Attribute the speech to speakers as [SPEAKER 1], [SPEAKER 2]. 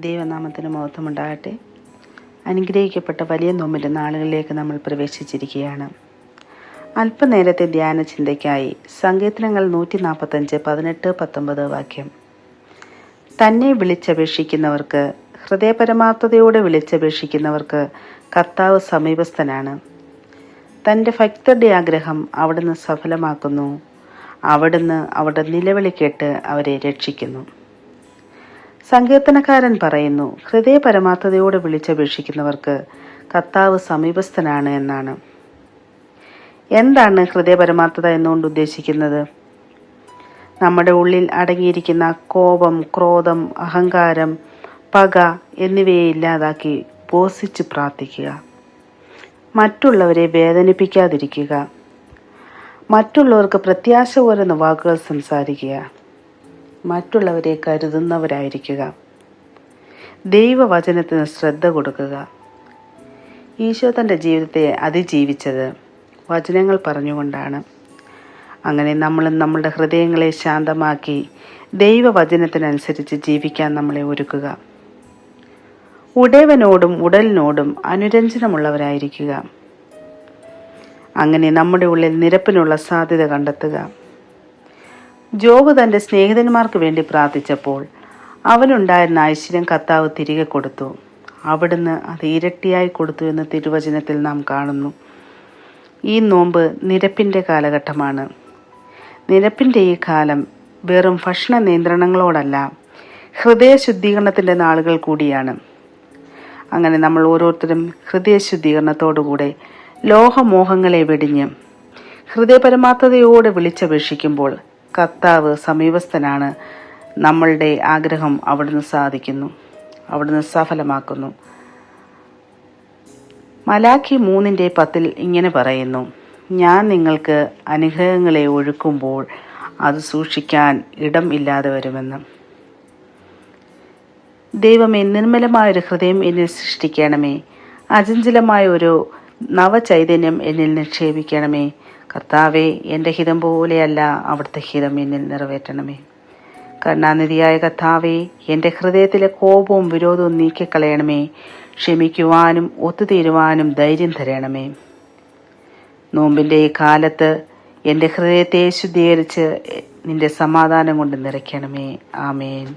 [SPEAKER 1] ദൈവനാമത്തിന് മഹത്വമുണ്ടാകട്ടെ. അനുഗ്രഹിക്കപ്പെട്ട വലിയ നോമ്പിൻ്റെ നാളുകളിലേക്ക് നമ്മൾ പ്രവേശിച്ചിരിക്കുകയാണ്. അല്പനേരത്തെ ധ്യാന ചിന്തയ്ക്കായി സങ്കീർത്തനങ്ങൾ 145, 18, 19 വാക്യം. തന്നെ വിളിച്ചപേക്ഷിക്കുന്നവർക്ക്, ഹൃദയപരമാർത്ഥതയോടെ വിളിച്ചപേക്ഷിക്കുന്നവർക്ക് കർത്താവ് സമീപസ്ഥനാണ്. തൻ്റെ ഭക്തരുടെ ആഗ്രഹം അവിടുന്ന് സഫലമാക്കുന്നു. അവിടുന്ന് അവരുടെ നിലവിളി കേട്ട് അവരെ രക്ഷിക്കുന്നു. സങ്കീർത്തനക്കാരൻ പറയുന്നു, ഹൃദയപരമാർത്ഥതയോടെ വിളിച്ചപേക്ഷിക്കുന്നവർക്ക് കർത്താവ് സമീപസ്ഥനാണ് എന്നാണ്. എന്താണ് ഹൃദയപരമാർത്ഥത എന്നുകൊണ്ട് ഉദ്ദേശിക്കുന്നത്? നമ്മുടെ ഉള്ളിൽ അടങ്ങിയിരിക്കുന്ന കോപം, ക്രോധം, അഹങ്കാരം, പക എന്നിവയെ ഇല്ലാതാക്കി ഉപസിച്ച് പ്രാർത്ഥിക്കുക. മറ്റുള്ളവരെ വേദനിപ്പിക്കാതിരിക്കുക. മറ്റുള്ളവർക്ക് പ്രത്യാശ പോരുന്ന വാക്കുകൾ സംസാരിക്കുക. മറ്റുള്ളവരെ കരുതുന്നവരായിരിക്കുക. ദൈവവചനത്തിന് ശ്രദ്ധ കൊടുക്കുക. ഈശോ തൻ്റെ ജീവിതത്തെ അതിജീവിച്ചത് വചനങ്ങൾ പറഞ്ഞുകൊണ്ടാണ്. അങ്ങനെ നമ്മളും നമ്മളുടെ ഹൃദയങ്ങളെ ശാന്തമാക്കി ദൈവവചനത്തിനനുസരിച്ച് ജീവിക്കാൻ നമ്മളെ ഒരുക്കുക. ഉടയവനോടും ഉടലിനോടും അനുരഞ്ജനമുള്ളവരായിരിക്കുക. അങ്ങനെ നമ്മുടെ ഉള്ളിൽ നിരപ്പിനുള്ള സാധ്യത കണ്ടെത്തുക. ജോബ് തൻ്റെ സ്നേഹിതന്മാർക്ക് വേണ്ടി പ്രാർത്ഥിച്ചപ്പോൾ അവനുണ്ടായിരുന്ന ഐശ്വര്യം കർത്താവ് തിരികെ കൊടുത്തു. അവിടുന്ന് അത് ഇരട്ടിയായി കൊടുത്തു എന്ന് തിരുവചനത്തിൽ നാം കാണുന്നു. ഈ നോമ്പ് നിരപ്പിൻ്റെ കാലഘട്ടമാണ്. നിരപ്പിൻ്റെ ഈ കാലം വെറും ഭക്ഷണ നിയന്ത്രണങ്ങളോടല്ല, ഹൃദയ ശുദ്ധീകരണത്തിൻ്റെ നാളുകൾ കൂടിയാണ്. അങ്ങനെ നമ്മൾ ഓരോരുത്തരും ഹൃദയ ശുദ്ധീകരണത്തോടുകൂടെ ലോഹമോഹങ്ങളെ വെടിഞ്ഞ് ഹൃദയപരമാർത്ഥതയോടെ വിളിച്ചപേക്ഷിക്കുമ്പോൾ കർത്താവ് സമീപസ്ഥനാണ്. നമ്മളുടെ ആഗ്രഹം അവിടുന്ന് സാധിക്കുന്നു, അവിടുന്ന് സഫലമാക്കുന്നു. മലാഖി 3:10 ഇങ്ങനെ പറയുന്നു, ഞാൻ നിങ്ങൾക്ക് അനുഗ്രഹങ്ങളെ ഒഴുക്കുമ്പോൾ അത് സൂക്ഷിക്കാൻ ഇടം ഇല്ലാതെ വരുമെന്ന്. ദൈവമേ, നിർമ്മലമായൊരു ഹൃദയം എന്നിൽ സൃഷ്ടിക്കണമേ. അചഞ്ചലമായ ഒരു നവചൈതന്യം എന്നിൽ നിക്ഷേപിക്കണമേ. കർത്താവേ, എൻ്റെ ഹിതം പോലെയല്ല അവിടുത്തെ ഹിതം എന്നിൽ നിറവേറ്റണമേ. കരുണാനിധിയായ കർത്താവേ, എൻ്റെ ഹൃദയത്തിലെ കോപവും വിരോധവും നീക്കിക്കളയണമേ. ക്ഷമിക്കുവാനും ഒത്തുതീരുവാനും ധൈര്യം തരണമേ. നോമ്പിൻ്റെ ഈ കാലത്ത് എൻ്റെ ഹൃദയത്തെ ശുദ്ധീകരിച്ച് നിൻ്റെ സമാധാനം കൊണ്ട് നിറയ്ക്കണമേ. ആമേൻ.